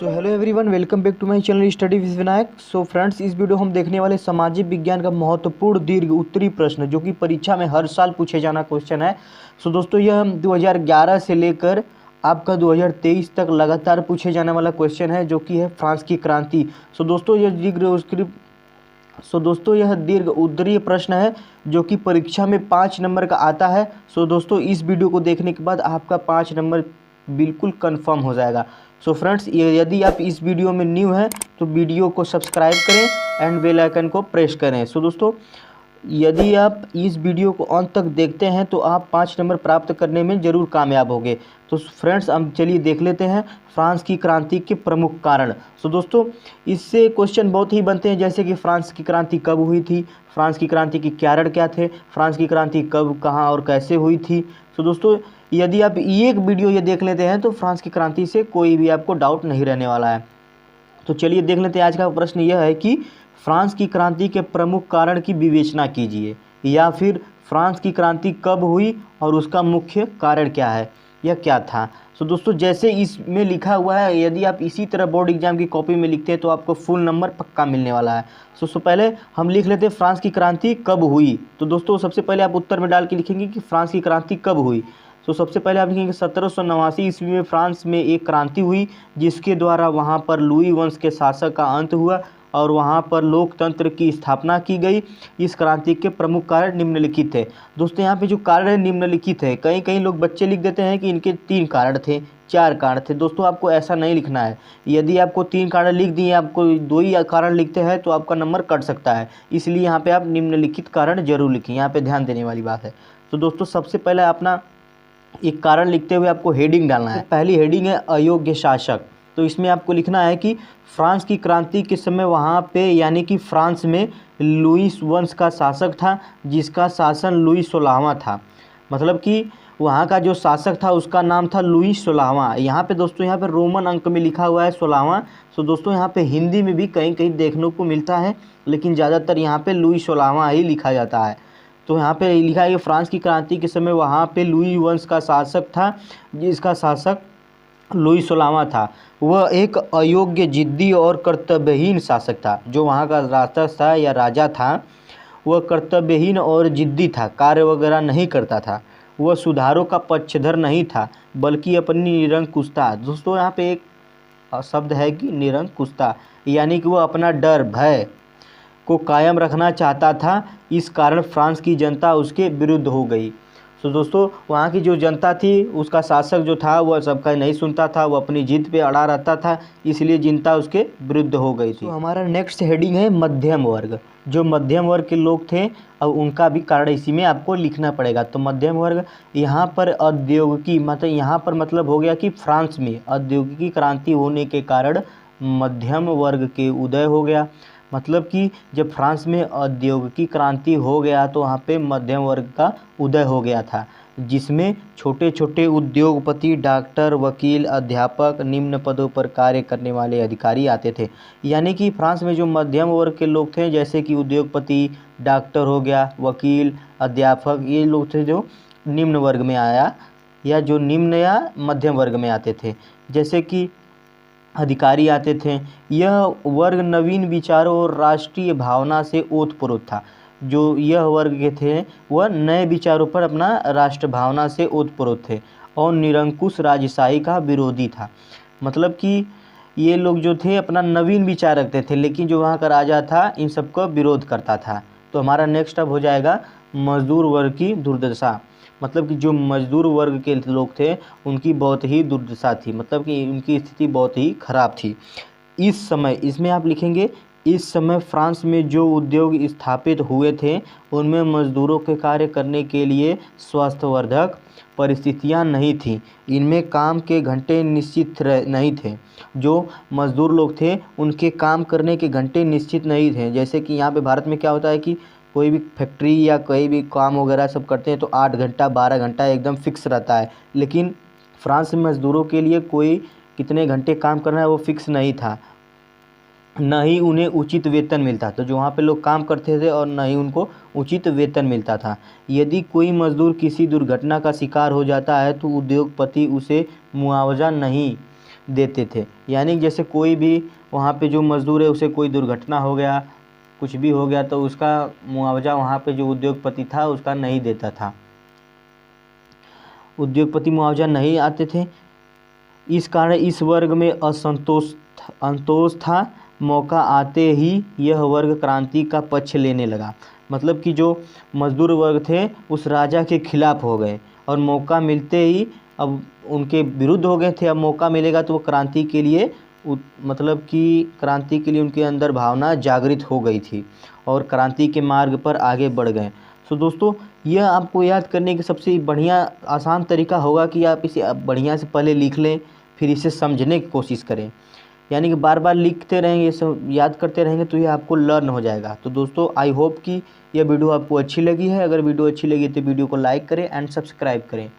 So hello everyone, welcome back to my channel study with Vinayak. So friends, इस video हम देखने वाले सामाजिक विज्ञान का महत्वपूर्ण दीर्घ उत्तरी प्रश्न जो कि परीक्षा में हर साल पूछे जाना क्वेश्चन है। सो दोस्तों, यह 2011 से लेकर आपका 2023 तक लगातार पूछे जाने वाला क्वेश्चन है, जो कि है फ्रांस की क्रांति। सो दोस्तों, यह दीर्घ उत्तरीय प्रश्न है जो कि परीक्षा में 5 नंबर का आता है। सो दोस्तों, इस वीडियो को देखने के बाद आपका 5 नंबर बिल्कुल कंफर्म हो जाएगा। सो फ्रेंड्स, यदि आप इस वीडियो में न्यू हैं तो वीडियो को सब्सक्राइब करें एंड बेल आइकन को प्रेस करें। सो दोस्तों, यदि आप इस वीडियो को अंत तक देखते हैं तो आप 5 नंबर प्राप्त करने में ज़रूर कामयाब होंगे। तो फ्रेंड्स, हम चलिए देख लेते हैं फ्रांस की क्रांति के प्रमुख कारण। सो दोस्तों, इससे क्वेश्चन बहुत ही बनते हैं, जैसे कि फ्रांस की क्रांति कब हुई थी, फ्रांस की क्रांति के कारण क्या थे, फ्रांस की क्रांति कब, कहाँ और कैसे हुई थी। सो दोस्तों, यदि आप एक वीडियो ये देख लेते हैं तो फ्रांस की क्रांति से कोई भी आपको डाउट नहीं रहने वाला है। तो चलिए देख लेते हैं। आज का प्रश्न यह है कि फ्रांस की क्रांति के प्रमुख कारण की विवेचना कीजिए, या फिर फ्रांस की क्रांति कब हुई और उसका मुख्य कारण क्या है, यह क्या था। सो दोस्तों, जैसे इसमें लिखा हुआ है, यदि आप इसी तरह बोर्ड एग्जाम की कॉपी में लिखते हैं तो आपको फुल नंबर पक्का मिलने वाला है। सो पहले हम लिख लेते हैं फ्रांस की क्रांति कब हुई। तो दोस्तों, सबसे पहले आप उत्तर में डाल के लिखेंगे कि फ्रांस की क्रांति कब हुई। तो सबसे पहले आप लिखेंगे 1789 ईस्वी में फ्रांस में एक क्रांति हुई, जिसके द्वारा वहाँ पर लुई वंश के शासक का अंत हुआ और वहाँ पर लोकतंत्र की स्थापना की गई। इस क्रांति के प्रमुख कारण निम्नलिखित है। दोस्तों, यहाँ पे जो कारण है निम्नलिखित है। कहीं कहीं लोग बच्चे लिख देते हैं कि इनके 3 कारण थे, 4 कारण थे। दोस्तों, आपको ऐसा नहीं लिखना है। यदि आपको 3 कारण लिख दिए, आपको 2 ही कारण लिखते हैं तो आपका नंबर कट सकता है। इसलिए यहाँ पे आप निम्नलिखित कारण जरूर लिखें, यहाँ पे ध्यान देने वाली बात है। तो दोस्तों, सबसे पहले अपना एक कारण लिखते हुए आपको हेडिंग डालना है। पहली हेडिंग है अयोग्य शासक। तो इसमें आपको लिखना है कि फ्रांस की क्रांति के समय वहाँ पे, यानी कि फ्रांस में लुईस वंश का शासक था, जिसका शासन लुई 16वां था। मतलब कि वहाँ का जो शासक था उसका नाम था लुई 16वां। यहाँ पे दोस्तों, यहाँ पे रोमन अंक में लिखा हुआ है 16वां। सो दोस्तों, यहाँ पे हिंदी में भी कहीं कहीं देखने को मिलता है, लेकिन ज़्यादातर यहाँ पे लुई 16वां ही लिखा जाता है। तो यहाँ पे लिखा है कि फ्रांस की क्रांति के समय वहाँ पे लुई वंश का शासक था, जिसका शासक लुई 16वां था। वह एक अयोग्य, जिद्दी और कर्तव्यहीन शासक था। जो वहाँ का राजा था या राजा था, वह कर्तव्यहीन और जिद्दी था, कार्य वगैरह नहीं करता था। वह सुधारों का पक्षधर नहीं था, बल्कि अपनी निरंकुशता। दोस्तों, यहाँ पे एक शब्द है कि निरंकुशता, यानी कि वह अपना डर, भय को कायम रखना चाहता था। इस कारण फ्रांस की जनता उसके विरुद्ध हो गई। तो दोस्तों, वहाँ की जो जनता थी, उसका शासक जो था वह सबका नहीं सुनता था, वो अपनी जिद पे अड़ा रहता था, इसलिए जनता उसके विरुद्ध हो गई थी। तो हमारा नेक्स्ट हेडिंग है मध्यम वर्ग। जो मध्यम वर्ग के लोग थे, अब उनका भी कारण इसी में आपको लिखना पड़ेगा। तो मध्यम वर्ग, यहाँ पर औद्योगिकी, मतलब यहाँ पर मतलब हो गया कि फ्रांस में औद्योगिकी क्रांति होने के कारण मध्यम वर्ग के उदय हो गया। मतलब कि जब फ्रांस में औद्योगिकी क्रांति हो गया तो वहाँ पे मध्यम वर्ग का उदय हो गया था, जिसमें छोटे छोटे उद्योगपति, डॉक्टर, वकील, अध्यापक, निम्न पदों पर कार्य करने वाले अधिकारी आते थे। यानी कि फ्रांस में जो मध्यम वर्ग के लोग थे, जैसे कि उद्योगपति, डॉक्टर हो गया, वकील, अध्यापक, ये लोग थे जो निम्न वर्ग में आया, या जो निम्न या मध्यम वर्ग में आते थे। जैसे कि अधिकारी आते थे। यह वर्ग नवीन विचारों और राष्ट्रीय भावना से ओतप्रोत था। जो यह वर्ग के थे वह नए विचारों पर अपना राष्ट्र भावना से ओतप्रोत थे और निरंकुश राजशाही का विरोधी था। मतलब कि ये लोग जो थे अपना नवीन विचार रखते थे, लेकिन जो वहाँ का राजा था इन सबका विरोध करता था। तो हमारा नेक्स्ट अब हो जाएगा मजदूर वर्ग की दुर्दशा। मतलब कि जो मजदूर वर्ग के लोग थे उनकी बहुत ही दुर्दशा थी, मतलब कि उनकी स्थिति बहुत ही खराब थी। इस समय, इसमें आप लिखेंगे, इस समय फ्रांस में जो उद्योग स्थापित हुए थे उनमें मजदूरों के कार्य करने के लिए स्वास्थ्यवर्धक परिस्थितियां नहीं थीं। इनमें काम के घंटे निश्चित नहीं थे। जो मजदूर लोग थे उनके काम करने के घंटे निश्चित नहीं थे। जैसे कि यहाँ पे भारत में क्या होता है कि कोई भी फैक्ट्री या कोई भी काम वगैरह सब करते हैं तो 8 घंटा 12 घंटा एकदम फिक्स रहता है, लेकिन फ्रांस में मज़दूरों के लिए कोई कितने घंटे काम करना है वो फिक्स नहीं था, न ही उन्हें उचित वेतन मिलता। तो जो वहाँ पे लोग काम करते थे और न ही उनको उचित वेतन मिलता था। यदि कोई मज़दूर किसी दुर्घटना का शिकार हो जाता है तो उद्योगपति उसे मुआवजा नहीं देते थे। यानी जैसे कोई भी वहाँ पे जो मज़दूर है उसे कोई दुर्घटना हो गया, कुछ भी हो गया, तो उसका मुआवजा वहाँ पे जो उद्योगपति था उसका नहीं देता था, उद्योगपति मुआवजा नहीं आते थे। इस कारण इस वर्ग में असंतोष था। मौका आते ही यह वर्ग क्रांति का पक्ष लेने लगा। मतलब कि जो मजदूर वर्ग थे उस राजा के खिलाफ हो गए और मौका मिलते ही अब उनके विरुद्ध हो गए थे। अब मौका मिलेगा तो वो क्रांति के लिए मतलब कि क्रांति के लिए उनके अंदर भावना जागृत हो गई थी और क्रांति के मार्ग पर आगे बढ़ गए। सो दोस्तों, यह आपको याद करने की सबसे बढ़िया आसान तरीका होगा कि आप इसे बढ़िया से पहले लिख लें, फिर इसे समझने की कोशिश करें। यानी कि बार बार लिखते रहेंगे, सब याद करते रहेंगे तो ये आपको लर्न हो जाएगा। तो दोस्तों, आई होप कि यह वीडियो आपको अच्छी लगी है। अगर वीडियो अच्छी लगी तो वीडियो को लाइक करें एंड सब्सक्राइब करें।